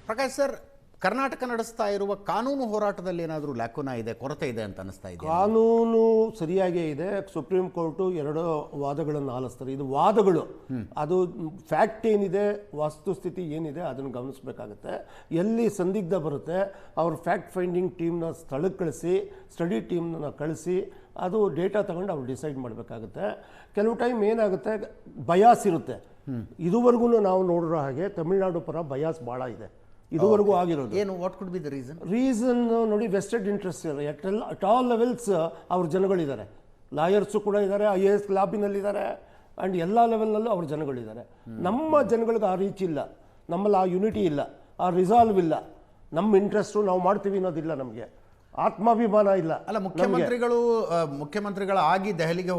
Prakash sir, Karnataka ನಡೆಸ್ತಾ ಇರುವ ಕಾನೂನು ಹೋರಾಟದಲ್ಲಿ ಏನಾದರೂ ಲ್ಯಾಕುನಾ ಇದೆ, ಕೊರತೆ ಇದೆ ಅಂತ ಅನಿಸ್ತಾ ಇದೆ? ಕಾನೂನು ಸರಿಯಾಗೇ ಇದೆ. ಸುಪ್ರೀಂ ಕೋರ್ಟು 2 ವಾದಗಳನ್ನು ಆಲಿಸ್ತಾರೆ. ಇದು ವಾದಗಳು, ಅದು ಫ್ಯಾಕ್ಟ್ ಏನಿದೆ, ವಸ್ತುಸ್ಥಿತಿ ಏನಿದೆ ಅದನ್ನು ಗಮನಿಸಬೇಕಾಗುತ್ತೆ. ಎಲ್ಲಿ ಸಂದಿಗ್ಧ ಬರುತ್ತೆ ಅವ್ರ ಫ್ಯಾಕ್ಟ್ ಫೈಂಡಿಂಗ್ ಟೀಮ್ನ ಸ್ಥಳಕ್ಕೆ ಕಳಿಸಿ, ಸ್ಟಡಿ ಟೀಮ್ನ ಕಳಿಸಿ, ಅದು ಡೇಟಾ ತಗೊಂಡು ಅವ್ರು ಡಿಸೈಡ್ ಮಾಡಬೇಕಾಗುತ್ತೆ. ಕೆಲವು ಟೈಮ್ ಏನಾಗುತ್ತೆ, ಬಯಾಸ್ ಇರುತ್ತೆ. ಇದುವರೆಗೂ ನಾವು ನೋಡಿರೋ ಹಾಗೆ ತಮಿಳುನಾಡು ಪರ ಬಯಾಸ್ ಭಾಳ ಇದೆ ಇದುವರೆಗೂ ಆಗಿರೋದು. ಏನು, what could be the reason ನೋಡಿ, ವೆಸ್ಟೆಡ್ ಇಂಟ್ರೆಸ್ಟ್ ಇದೆ. ಅಟ್ ಆಲ್ ಲೆವೆಲ್ಸ್ ಅವ್ರ ಜನಗಳಿದ್ದಾರೆ. ಲಾಯರ್ಸು ಕೂಡ ಇದ್ದಾರೆ, IAS ಲಾಬಿನಲ್ಲಿದ್ದಾರೆ, ಆ್ಯಂಡ್ ಎಲ್ಲ ಲೆವೆಲ್ನಲ್ಲೂ ಅವ್ರ ಜನಗಳಿದ್ದಾರೆ. ನಮ್ಮ ಜನಗಳಿಗೆ ಆ ರೀಚ್ ಇಲ್ಲ, ನಮ್ಮಲ್ಲಿ ಆ ಯುನಿಟಿ ಇಲ್ಲ, ಆ ರಿಸಾಲ್ವ್ ಇಲ್ಲ. ನಮ್ಮ ಇಂಟ್ರೆಸ್ಟು ನಾವು ಮಾಡ್ತೀವಿ ಅನ್ನೋದಿಲ್ಲ, ನಮಗೆ ಆತ್ಮಾಭಿಮಾನ ಇಲ್ಲ. ಅಲ್ಲ, ಮುಖ್ಯಮಂತ್ರಿಗಳಾಗಿ ದೆಹಲಿಗೆ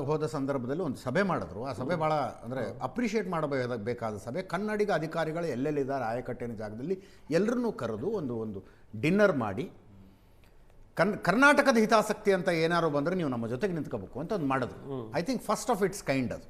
ಹೋದ ಸಂದರ್ಭದಲ್ಲಿ ಒಂದು ಸಭೆ ಮಾಡಿದ್ರು. ಆ ಸಭೆ ಭಾಳ ಅಂದರೆ ಅಪ್ರಿಷಿಯೇಟ್ ಮಾಡಬೇಕಾದ ಸಭೆ. ಕನ್ನಡಿಗ ಅಧಿಕಾರಿಗಳು ಎಲ್ಲೆಲ್ಲಿದ್ದಾರೆ ಆಯಕಟ್ಟಿನ ಜಾಗದಲ್ಲಿ ಎಲ್ಲರನ್ನೂ ಕರೆದು ಒಂದು ಡಿನ್ನರ್ ಮಾಡಿ, ಕರ್ನಾಟಕದ ಹಿತಾಸಕ್ತಿ ಅಂತ ಏನಾರು ಬಂದರೆ ನೀವು ನಮ್ಮ ಜೊತೆಗೆ ನಿಂತ್ಕೋಬೇಕು ಅಂತ ಒಂದು ಮಾಡಿದ್ರು. I think first of it's kind ಅದು.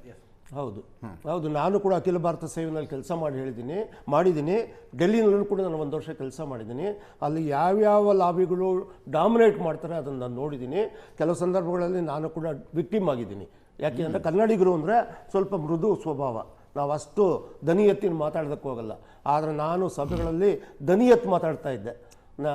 ಹೌದು, ನಾನು ಕೂಡ ಅಖಿಲ ಭಾರತ ಸೇವೆನಲ್ಲಿ ಕೆಲಸ ಮಾಡಿದ್ದೀನಿ. ಡೆಲ್ಲಿನಲ್ಲೂ ಕೂಡ ನಾನು 1 ವರ್ಷ ಕೆಲಸ ಮಾಡಿದ್ದೀನಿ. ಅಲ್ಲಿ ಯಾವ್ಯಾವ ಲಾಬಿಗಳು ಡಾಮಿನೇಟ್ ಮಾಡ್ತಾರೆ ಅದನ್ನು ನಾನು ನೋಡಿದ್ದೀನಿ. ಕೆಲವು ಸಂದರ್ಭಗಳಲ್ಲಿ ನಾನು ಕೂಡ ವಿಕ್ಟಿಮ್ ಆಗಿದ್ದೀನಿ. ಯಾಕೆ ಅಂದರೆ ಕನ್ನಡಿಗರು ಅಂದರೆ ಸ್ವಲ್ಪ ಮೃದು ಸ್ವಭಾವ, ನಾವು ಅಷ್ಟು ದನಿ ಎತ್ತಿ ಮಾತಾಡೋದಕ್ಕೆ ಹೋಗಲ್ಲ. ಆದರೆ ನಾನು ಸಭೆಗಳಲ್ಲಿ ದನಿ ಎತ್ತಿ ಮಾತಾಡ್ತಾ ಇದ್ದೆ.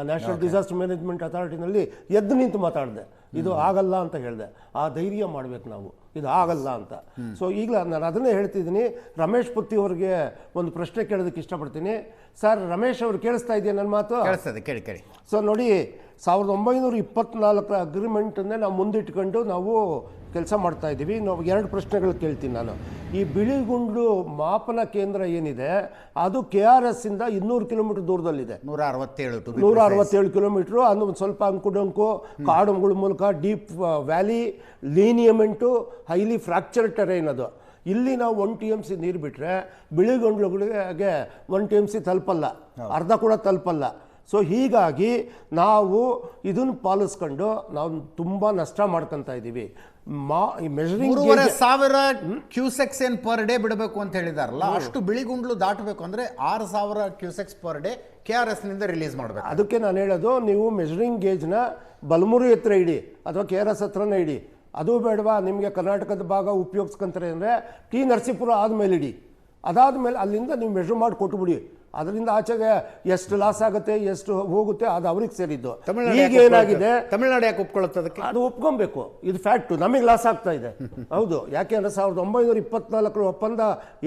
ನ್ಯಾಷನಲ್ ಡಿಸಾಸ್ಟರ್ ಮ್ಯಾನೇಜ್ಮೆಂಟ್ ಅಥಾರಿಟಿನಲ್ಲಿ ಎದ್ದು ನಿಂತು ಮಾತಾಡಿದೆ. ಇದು ಆಗಲ್ಲ ಅಂತ ಹೇಳಿದೆ. ಆ ಧೈರ್ಯ ಮಾಡಬೇಕು ನಾವು, ಇದು ಆಗಲ್ಲ ಅಂತ. ಸೊ ಈಗ ನಾನು ಅದನ್ನೇ ಹೇಳ್ತಿದ್ದೀನಿ. ರಮೇಶ್ ಪುತ್ತಿ ಅವರಿಗೆ ಒಂದು ಪ್ರಶ್ನೆ ಕೇಳೋದಕ್ಕೆ ಇಷ್ಟಪಡ್ತೀನಿ. ಸರ್, ರಮೇಶ್ ಅವರು ಕೇಳಿಸ್ತಾ ಇದೆಯಾ ನನ್ನ ಮಾತು? ಕೇಳಿ. ಸೊ ನೋಡಿ, 1924 ಅಗ್ರಿಮೆಂಟನ್ನೇ ನಾವು ಮುಂದಿಟ್ಕೊಂಡು ನಾವು ಕೆಲಸ ಮಾಡ್ತಾ ಇದ್ದೀವಿ. ನಾವು 2 ಪ್ರಶ್ನೆಗಳು ಕೇಳ್ತೀನಿ ನಾನು. ಈ ಬಿಳಿಗುಂಡ್ಲು ಮಾಪನ ಕೇಂದ್ರ ಏನಿದೆ ಅದು KRS ಇಂದ 200 ಕಿಲೋಮೀಟರ್ ದೂರದಲ್ಲಿದೆ. 167 ಕಿಲೋಮೀಟ್ರು. ಅದು ಒಂದು ಸ್ವಲ್ಪ ಅಂಕುಡೊಂಕು ಕಾಡುಗಳ ಮೂಲಕ deep valley, lineament, highly fracture terrain ಅದು. ಇಲ್ಲಿ ನಾವು 1 TMC ನೀರು ಬಿಟ್ಟರೆ ಬಿಳಿಗೊಂಡ್ಲುಗಳಿಗೆ 1 TMC ತಲುಪಲ್ಲ, ಅರ್ಧ ಕೂಡ ತಲುಪಲ್ಲ. ಸೊ ಹೀಗಾಗಿ ನಾವು ಇದನ್ನು ಪಾಲಿಸ್ಕೊಂಡು ನಾವು ತುಂಬ ನಷ್ಟ ಮಾಡ್ಕೊತಾ ಇದ್ದೀವಿ. ಮೆಜರಿಂಗ್ 3,500 ಕ್ಯೂಸೆಕ್ಸ್ ಏನು ಪರ್ ಡೇ ಬಿಡಬೇಕು ಅಂತ ಹೇಳಿದಾರಲ್ಲ, ಅಷ್ಟು ಬಿಳಿಗುಂಡ್ಲು ದಾಟಬೇಕು ಅಂದರೆ 6,000 ಕ್ಯೂಸೆಕ್ಸ್ ಪರ್ ಡೇ KRS ನಿಂದ ರಿಲೀಸ್ ಮಾಡಬೇಕು. ಅದಕ್ಕೆ ನಾನು ಹೇಳೋದು, ನೀವು ಮೆಜರಿಂಗ್ ಗೇಜ್ನ ಬಲಮುರಿ ಹತ್ರ ಇಡಿ ಅಥವಾ KRS ಹತ್ರನೇ ಇಡಿ. ಅದು ಬೇಡವಾ, ನಿಮಗೆ ಕರ್ನಾಟಕದ ಭಾಗ ಉಪಯೋಗಿಸ್ಕೊಂತಾರೆ ಅಂದರೆ T ನರಸೀಪುರ ಆದಮೇಲೆ ಇಡಿ. ಅದಾದಮೇಲೆ ಅಲ್ಲಿಂದ ನೀವು ಮೆಜರ್ ಮಾಡಿ ಕೊಟ್ಟುಬಿಡಿ. ಅದರಿಂದ ಆಚೆಗೆ ಎಷ್ಟು ಲಾಸ್ ಆಗುತ್ತೆ, ಎಷ್ಟು ಹೋಗುತ್ತೆ, ಅದು ಅವ್ರಿಗೆ ಸೇರಿದ್ದು. ಈಗ ಏನಾಗಿದೆ, ತಮಿಳುನಾಡು ಯಾಕೆ ಒಪ್ಕೊಳ್ಳುತ್ತೆ ಅದಕ್ಕೆ? ಅದು ಒಪ್ಕೊಬೇಕು. ಇದು ಫ್ಯಾಕ್ಟು, ನಮಗೆ ಲಾಸ್ ಆಗ್ತಾ ಇದೆ. ಹೌದು, ಯಾಕೆಂದರೆ 1924 ಒಪ್ಪಂದ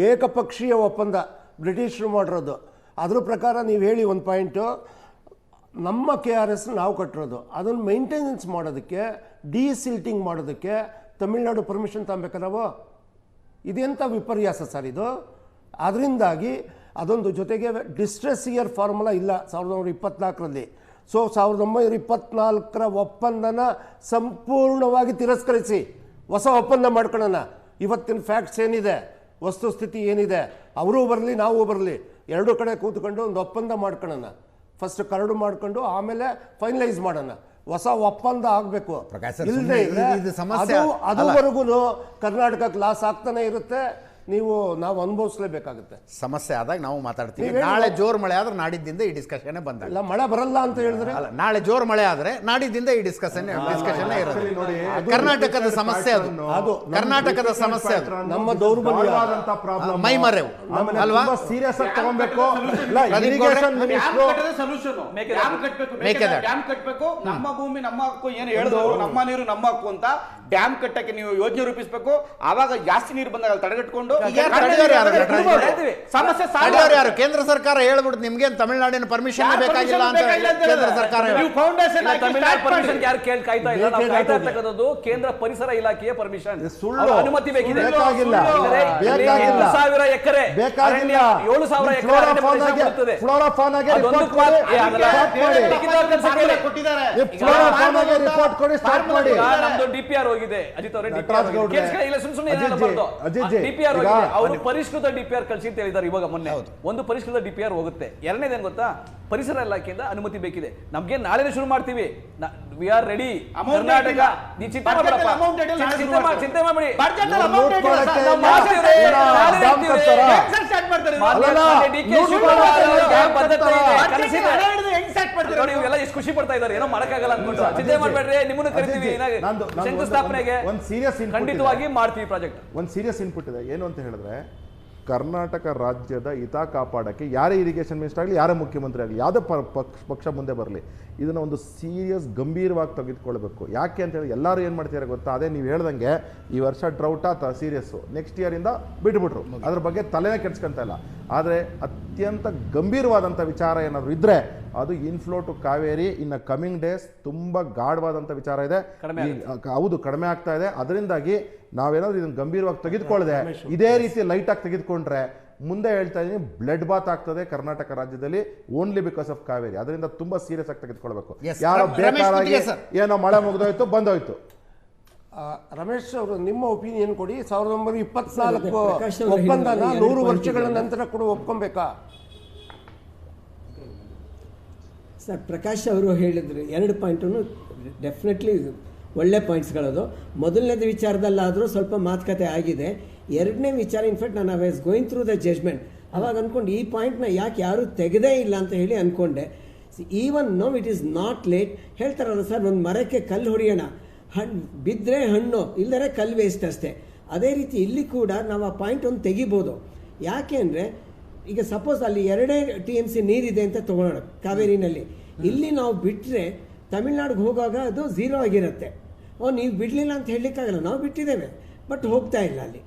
ಏಕಪಕ್ಷೀಯ ಒಪ್ಪಂದ, ಬ್ರಿಟಿಷರು ಮಾಡಿರೋದು. ಅದ್ರ ಪ್ರಕಾರ ನೀವು ಹೇಳಿ ಒಂದು ಪಾಯಿಂಟು, ನಮ್ಮ KRS ನಾವು ಕಟ್ಟಿರೋದು, ಅದನ್ನು ಮೇಂಟೆನೆನ್ಸ್ ಮಾಡೋದಕ್ಕೆ, ಡಿಸಿಲ್ಟಿಂಗ್ ಮಾಡೋದಕ್ಕೆ ತಮಿಳ್ನಾಡು ಪರ್ಮಿಷನ್ ತಗೋಬೇಕಾ ನಾವು? ಇದೆಂಥ ವಿಪರ್ಯಾಸ ಸರ್ ಇದು. ಅದರಿಂದಾಗಿ ಅದೊಂದು ಜೊತೆಗೆ ಡಿಸ್ಟ್ರೆಸ್ ಇಯರ್ ಫಾರ್ಮುಲಾ ಇಲ್ಲ 1924ರಲ್ಲಿ. ಸೊ 1924 ಒಪ್ಪಂದನ ಸಂಪೂರ್ಣವಾಗಿ ತಿರಸ್ಕರಿಸಿ ಹೊಸ ಒಪ್ಪಂದ ಮಾಡ್ಕೊಳ್ಳೋಣ. ಇವತ್ತಿನ ಫ್ಯಾಕ್ಟ್ಸ್ ಏನಿದೆ, ವಸ್ತುಸ್ಥಿತಿ ಏನಿದೆ, ಅವರೂ ಬರಲಿ ನಾವು ಬರಲಿ, 2 ಕಡೆ ಕೂತ್ಕೊಂಡು ಒಂದು ಒಪ್ಪಂದ ಮಾಡ್ಕೊಳ್ಳೋಣ. ಫಸ್ಟ್ ಕರಡು ಮಾಡ್ಕೊಂಡು ಆಮೇಲೆ ಫೈನಲೈಸ್ ಮಾಡೋಣ. ಹೊಸ ಒಪ್ಪಂದ ಆಗಬೇಕು. ಇಲ್ಲದೆ ಅದುವರೆಗೂ ಕರ್ನಾಟಕಕ್ಕೆ ಲಾಸ್ ಆಗ್ತಾನೆ ಇರುತ್ತೆ. ನಾವು ಅನುಭವಿಸಲೇಬೇಕಾಗುತ್ತೆ. ಸಮಸ್ಯೆ ಆದಾಗ ನಾವು ಮಾತಾಡ್ತೀವಿ. ನಾಳೆ ಜೋರು ಮಳೆ ಆದ್ರೆ ನಾಡಿದ್ದಿಂದ ಈ ಡಿಸ್ಕಷನ್ ಬಂದಾಗ, ಇಲ್ಲ ಮಳೆ ಬರಲ್ಲ ಅಂತ ಹೇಳಿದ್ರೆ, ನಾಳೆ ಜೋರು ಮಳೆ ಆದ್ರೆ ನಾಡಿದ್ದಿಂದ ಈ ಡಿಸ್ಕಷನ್ ಕರ್ನಾಟಕದ ಸಮಸ್ಯೆ ಅದು ಕರ್ನಾಟಕದ ಸಮಸ್ಯೆ ಅದು ನಮ್ಮ ದೌರ್ಬಲ್ಯ ಮೈಮರೆವು ಅಲ್ವಾ? ಸೀರಿಯಸ್ ಆಗಿ ತಗೊಬೇಕು. ನಮ್ಮ ಭೂಮಿ ನಮ್ಮ ಹಕ್ಕು ಏನು ಹೇಳಿದವರು, ನಮ್ಮ ನೀರು ನಮ್ಮ ಹಕ್ಕು ಅಂತ ಡ್ಯಾಮ್ ಕಟ್ಟಕ್ಕೆ ನೀವು ಯೋಜನೆ ರೂಪಿಸಬೇಕು. ಆವಾಗ ಜಾಸ್ತಿ ನೀರು ಬಂದಾಗ ತಡೆಗಟ್ಕೊಂಡು ಯಾರು ಕೇಂದ್ರ ಸರ್ಕಾರ ಹೇಳ್ಬಿಟ್ಟು ನಿಮ್ಗೆ ತಮಿಳುನಾಡಿನ ಪರ್ಮಿಷನ್ ಬೇಕಾಗಿಲ್ಲ ಅಂತ ಕೇಂದ್ರ ಸರ್ಕಾರ ಕೇಂದ್ರ ಪರಿಸರ ಇಲಾಖೆಯ ಪರ್ಮಿಷನ್, ಅನುಮತಿ ಬೇಕಿದೆ. 7,000 ಎಕರೆ ಬೇಕಾಗಿಲ್ಲ. 7,000 ಎಕರೆ ನಮ್ದು DPR ಹೋಗಿದೆ. ಅಜಿತ್ ಅವರೇ DPR ಅವರು ಪರಿಷ್ಕೃತ DPR ಕಳಿಸಿ ಅಂತ ಹೇಳಿದ್ದಾರೆ ಇವಾಗ ಮೊನ್ನೆ. ಒಂದು ಪರಿಷ್ಕೃತ DPR ಹೋಗುತ್ತೆ. ಎರಡನೇದೇನು ಗೊತ್ತಾ, ಪರಿಸರ ಇಲಾಖೆಯಿಂದ ಅನುಮತಿ ಬೇಕಿದೆ. ನಮ್ಗೆ ನಾಳೆನೇ ಶುರು ಮಾಡ್ತೀವಿ. We are ready. ಕರ್ನಾಟಕ ಚಿಂತೆ ಮಾಡಿ ನೋಡಿ ಇವೆಲ್ಲ ಎಷ್ಟು ಖುಷಿ ಪಡ್ತಾ ಇದ್ದಾರೆ, ಏನೋ ಮಾಡಕ್ಕಾಗಲ್ಲ ಅನ್ಕೊಂಡು. ಚಿಂತೆ ಮಾಡ್ಬೇಡ್ರಿ, ನಿಮ್ಮನ್ನು ಕರಿತೀವಿ ಶಂಕುಸ್ಥಾಪನೆಗೆ, ಒಂದು ಸೀರಿಯಸ್ ಖಂಡಿತವಾಗಿ ಮಾಡ್ತೀವಿ ಪ್ರಾಜೆಕ್ಟ್. ಒಂದು ಸೀರಿಯಸ್ ಇನ್ಪುಟ್ ಇದೆ. ಏನು ಅಂತ ಹೇಳಿದ್ರೆ, ಕರ್ನಾಟಕ ರಾಜ್ಯದ ಹಿತ ಕಾಪಾಡೋಕ್ಕೆ ಯಾರೇ ಇರಿಗೇಷನ್ ಮಿನಿಸ್ಟರ್ ಆಗಲಿ, ಯಾರೇ ಮುಖ್ಯಮಂತ್ರಿ ಆಗಲಿ, ಯಾವುದೇ ಪಕ್ಷ ಮುಂದೆ ಬರಲಿ, ಇದನ್ನು ಒಂದು ಸೀರಿಯಸ್ ಗಂಭೀರವಾಗಿ ತೆಗೆದುಕೊಳ್ಬೇಕು. ಯಾಕೆ ಅಂತೇಳಿ ಎಲ್ಲರೂ ಏನು ಮಾಡ್ತಿದ್ದಾರೆ ಗೊತ್ತಾ, ಅದೇ ನೀವು ಹೇಳ್ದಂಗೆ ಈ ವರ್ಷ ಡ್ರೌಟಾ ಸೀರಿಯಸ್ಸು, ನೆಕ್ಸ್ಟ್ ಇಯರಿಂದ ಬಿಟ್ಬಿಟ್ರು, ಅದ್ರ ಬಗ್ಗೆ ತಲೆನೇ ಕೆಡ್ಸ್ಕೊಂತ ಇಲ್ಲ. ಆದರೆ ಅತ್ಯಂತ ಗಂಭೀರವಾದಂಥ ವಿಚಾರ ಏನಾದರೂ ಇದ್ದರೆ ಅದು inflow to Kaveri in coming days ತುಂಬ ಗಾಢವಾದಂಥ ವಿಚಾರ ಇದೆ. ಹೌದು, ಕಡಿಮೆ ಆಗ್ತಾ ಇದೆ. ಅದರಿಂದಾಗಿ ನಾವೇನಾದ್ರೂ ಇದನ್ನು ಗಂಭೀರವಾಗಿ ತೆಗೆದುಕೊಳ್ಳದೆ ಇದೇ ರೀತಿ ಲೈಟಾಗಿ ತೆಗೆದುಕೊಂಡ್ರೆ ಮುಂದೆ ಹೇಳ್ತಾ ಇದ್ದೀನಿ ಬ್ಲಡ್ ಬಾತ್ ಆಗ್ತದೆ ಕರ್ನಾಟಕ ರಾಜ್ಯದಲ್ಲಿ, ಓನ್ಲಿ ಬಿಕಾಸ್ ಆಫ್ ಕಾವೇರಿ. ಅದರಿಂದ ತುಂಬಾ ಸೀರಿಯಸ್ ಆಗಿ ತೆಗೆದುಕೊಳ್ಬೇಕು. ಯಾರೋ ಬೇಕಾಗಿ ಏನೋ ಮಳೆ ಮುಗಿದೋಯ್ತು ಬಂದೋಯ್ತು. ರಮೇಶ್ ಅವರು ನಿಮ್ಮ ಒಪಿನಿಯನ್ ಕೊಡಿ. 1924 ಒಪ್ಪಂದನ 100 ವರ್ಷಗಳ ನಂತರ ಕೂಡ ಒಪ್ಕೊಬೇಕಾ ಸರ್? ಪ್ರಕಾಶ್ ಅವರು ಹೇಳಿದ್ರು 2 ಪಾಯಿಂಟನ್ನು ಡೆಫಿನೆಟ್ಲಿ ಒಳ್ಳೆ ಪಾಯಿಂಟ್ಸ್ಗಳದು. ಮೊದಲನೇದು ವಿಚಾರದಲ್ಲಾದರೂ ಸ್ವಲ್ಪ ಮಾತುಕತೆ ಆಗಿದೆ. ಎರಡನೇ ವಿಚಾರ, ಇನ್ಫ್ಯಾಕ್ಟ್ ನಾನು I was going through the judgement, ಅವಾಗ ಅಂದ್ಕೊಂಡು ಈ ಪಾಯಿಂಟ್ನ ಯಾಕೆ ಯಾರೂ ತೆಗೆದೇ ಇಲ್ಲ ಅಂತ ಹೇಳಿ ಅಂದ್ಕೊಂಡೆ. Even now it is not late. ಹೇಳ್ತಾರಲ್ಲ ಸರ್, ಒಂದು ಮರಕ್ಕೆ ಕಲ್ಲು ಹೊಡೆಯೋಣ, ಬಿದ್ದರೆ ಹಣ್ಣು, ಇಲ್ಲದರೆ ಕಲ್ಲು ವೇಸ್ಟ್ ಅಷ್ಟೇ. ಅದೇ ರೀತಿ ಇಲ್ಲಿ ಕೂಡ ನಾವು ಆ ಪಾಯಿಂಟ್ ಒಂದು ತೆಗಿಬೋದು. ಯಾಕೆ ಅಂದರೆ ಈಗ ಸಪೋಸ್ ಅಲ್ಲಿ 2 TMC ನೀರಿದೆ ಅಂತ ತೊಗೊಳೋಣ ಕಾವೇರಿನಲ್ಲಿ, ಇಲ್ಲಿ ನಾವು ಬಿಟ್ಟರೆ ತಮಿಳ್ನಾಡಿಗೆ ಹೋಗುವಾಗ ಅದು 0 ಆಗಿರುತ್ತೆ. ನೀವು ಬಿಡಲಿಲ್ಲ ಅಂತ ಹೇಳಲಿಕ್ಕಾಗಲ್ಲ, ನಾವು ಬಿಟ್ಟಿದ್ದೇವೆ ಬಟ್ ಹೋಗ್ತಾ ಇಲ್ಲ ಅಲ್ಲಿ.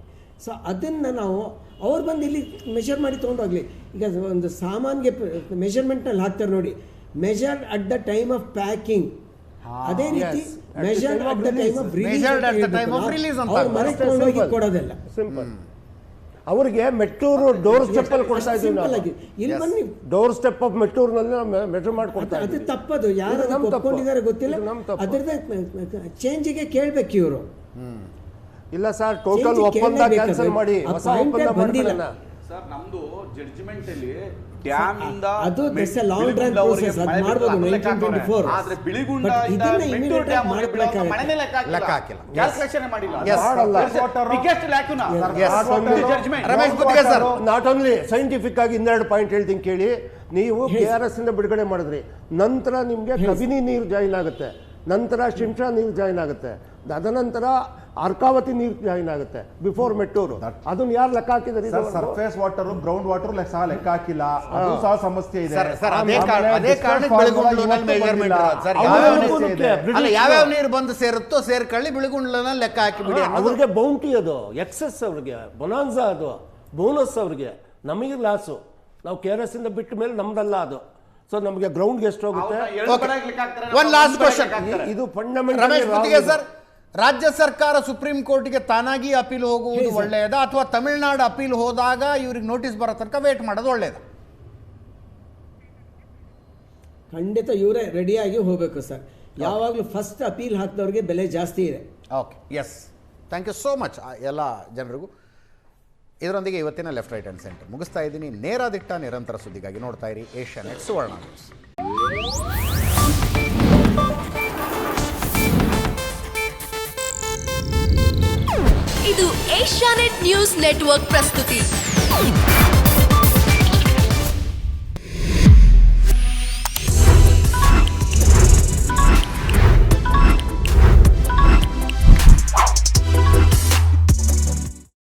ಸೊ ಅದನ್ನು ನಾವು ಅವ್ರು ಬಂದು ಇಲ್ಲಿ ಮೆಷರ್ ಮಾಡಿ ತೊಗೊಂಡೋಗ್ಲಿ. ಈಗ ಒಂದು ಸಾಮಾನ್ಗೆ ಮೆಷರ್ಮೆಂಟ್ನಲ್ಲಿ ಹಾಕ್ತಾರೆ ನೋಡಿ, measured at the time of packing, ಅದೇ ರೀತಿ measured at the time of release ಮನೆ ತೊಗೊಂಡೋಗಿ ಕೊಡೋದಿಲ್ಲ. ಸಿಂಪಲ್. ಅವ್ರಿಗೆ ಮೆಟ್ಟೂರು ಡೋರ್ ಸ್ಟೆಪ್ ಅಲ್ಲಿ ಕೊಡ್ತಾ ಇದ್ದೀವಿ, ಇಲ್ಲಿ ಬನ್ನಿ ಡೋರ್ ಸ್ಟೆಪ್ ಆಫ್ ಮೆಟ್ಟೂರಿನಲ್ಲಿ ಮೆಜರ್ ಮಾಡಿ ಕೊಡ್ತಾ ಅದು ತಪ್ಪದು. ಯಾರು ಒಪ್ಕೊಂಡಿದ್ದಾರೆ ಗೊತ್ತಿಲ್ಲ, ಅದರದ ಚೇಂಜಿಗೆ ಕೇಳ್ಬೇಕು ಇವರು. ಇಲ್ಲ ಸರ್, ಟೋಟಲ್ ಒಪ್ಪಂದ ಕ್ಯಾನ್ಸಲ್ ಮಾಡಿ ಹೊಸ ಒಪ್ಪಂದ ಬಂದಿಲ್ಲ ಸರ್. ನಮ್ದು ಜಡ್ಜ್ಮೆಂಟ್ ಅಲ್ಲಿ ಡ್ಯಾಮ್ ಇಂದ ಅದು ಲಾಂಗ್ ರನ್ ಪ್ರೋಸೆಸ್, ಅದು ಮಾಡಬಹುದು 1924. ಆದ್ರೆ ಬಿಳಿಗುಂಡ ಇದನ್ನ ಇಮಿಡಿಯೇಟ್ ಆಗಿ ಮಾಡಬೇಕಾಗುತ್ತೆ. ಮನೆನೇ ಲೆಕ್ಕ ಹಾಕಿಲ್ಲ, ಕ್ಯಾಲ್ಕುಲೇಷನ್ ಮಾಡಿಲ್ಲ. Biggest ಲ್ಯಾಕುನಾ judgment. ರಮೇಶ್ ಗುತ್ತಿಗೆ ಸರ್, ನಾಟ್ ಓನ್ಲಿ ಸೈಂಟಿಫಿಕ್ ಆಗಿ 2 ಪಾಯಿಂಟ್ ಹೇಳ್ತೀನಿ ಕೇಳಿ. ನೀವು KRS ಇಂದ ಬಿಡುಗಡೆ ಮಾಡಿದ್ರಿ, ನಂತರ ನಿಮ್ಗೆ ಕಬಿನಿ ನೀರು ಜಾಯಿನ್ ಆಗುತ್ತೆ, ನಂತರ ಶಿಂಷಾ ನೀರು ಜಾಯಿನ್ ಆಗುತ್ತೆ, ಅದನಂತರ ಅರ್ಕಾವತಿ ನೀರು ಜಾಯಿನ್ ಆಗುತ್ತೆ ಬಿಫೋರ್ ಮೆಟ್ಟೂರು. ಅದನ್ನ ಯಾರು ಲೆಕ್ಕ ಹಾಕಿದ್ದಾರೆ? ಸರ್ಫೇಸ್ ವಾಟರ್, ಗ್ರೌಂಡ್ ವಾಟರ್ ಸಹ ಲೆಕ್ಕ ಹಾಕಿಲ್ಲ, ಅದು ಸಹ ಸಮಸ್ಯೆ ಇದೆ. ಯಾವ್ಯಾವ ನೀರು ಬಂದು ಸೇರುತ್ತೋ ಸೇರ್ಕೊಳ್ಳಿ, ಬಿಳಿಗುಂಡ್ಲನ್ನ ಲೆಕ್ಕ ಹಾಕಿ ಬಿಡಿ. ಅವ್ರಿಗೆ ಬೌಂಟಿ, ಅದು ಎಕ್ಸೆಸ್, ಅವ್ರಿಗೆ ಬೊನಾನ್ಸಾ, ಅದು ಬೋನಸ್ ಅವ್ರಿಗೆ. ನಮಗೆ ಲಾಸು, ನಾವು KRS ಇಂದ ಬಿಟ್ಟ ಮೇಲೆ ನಮ್ದಲ್ಲ ಅದು. ಸೊ ನಮಗೆ ಗ್ರೌಂಡ್ಗೆ ಎಷ್ಟು ಹೋಗುತ್ತೆ? ಒನ್ ಲಾಸ್ಟ್ ಕ್ವಶನ್, ಇದು ಫಂಡಮೆಂಟಲ್. ರಮೇಶ್ ಗುತ್ತಿಗೆ ಸರ್, ರಾಜ್ಯ ಸರ್ಕಾರ ಸುಪ್ರೀಂ ಕೋರ್ಟ್ಗೆ ತಾನಾಗಿ ಅಪೀಲ್ ಹೋಗುವುದು ಒಳ್ಳೆಯದ, ಅಥವಾ ತಮಿಳುನಾಡು ಅಪೀಲ್ ಹೋದಾಗ ಇವ್ರಿಗೆ ನೋಟಿಸ್ ಬರೋ ತನಕ ವೇಟ್ ಮಾಡೋದು ಒಳ್ಳೆಯದ? ಖಂಡಿತ ಇವರೇ ರೆಡಿಯಾಗಿ ಹೋಗಬೇಕು ಸರ್. ಯಾವಾಗಲೂ ಫಸ್ಟ್ ಅಪೀಲ್ ಹಾಕಿದವ್ರಿಗೆ ಬೆಲೆ ಜಾಸ್ತಿ ಇದೆ. Okay, yes, thank you so much ಎಲ್ಲ ಜನರಿಗೂ. ಇದರೊಂದಿಗೆ ಇವತ್ತಿನ ಲೆಫ್ಟ್ ರೈಟ್ ಆ್ಯಂಡ್ ಸೆಂಟರ್ ಮುಗಿಸ್ತಾ ಇದ್ದೀನಿ. ನೇರ ದಿಟ್ಟ ನಿರಂತರ ಸುದ್ದಿಗಾಗಿ ನೋಡ್ತಾ ಇರಿ ಏಷ್ಯಾನೆಟ್ ಸುವರ್ಣ ನ್ಯೂಸ್. ಇದು ಏಷ್ಯಾನೆಟ್ ನ್ಯೂಸ್ ನೆಟ್ವರ್ಕ್ ಪ್ರಸ್ತುತಿ.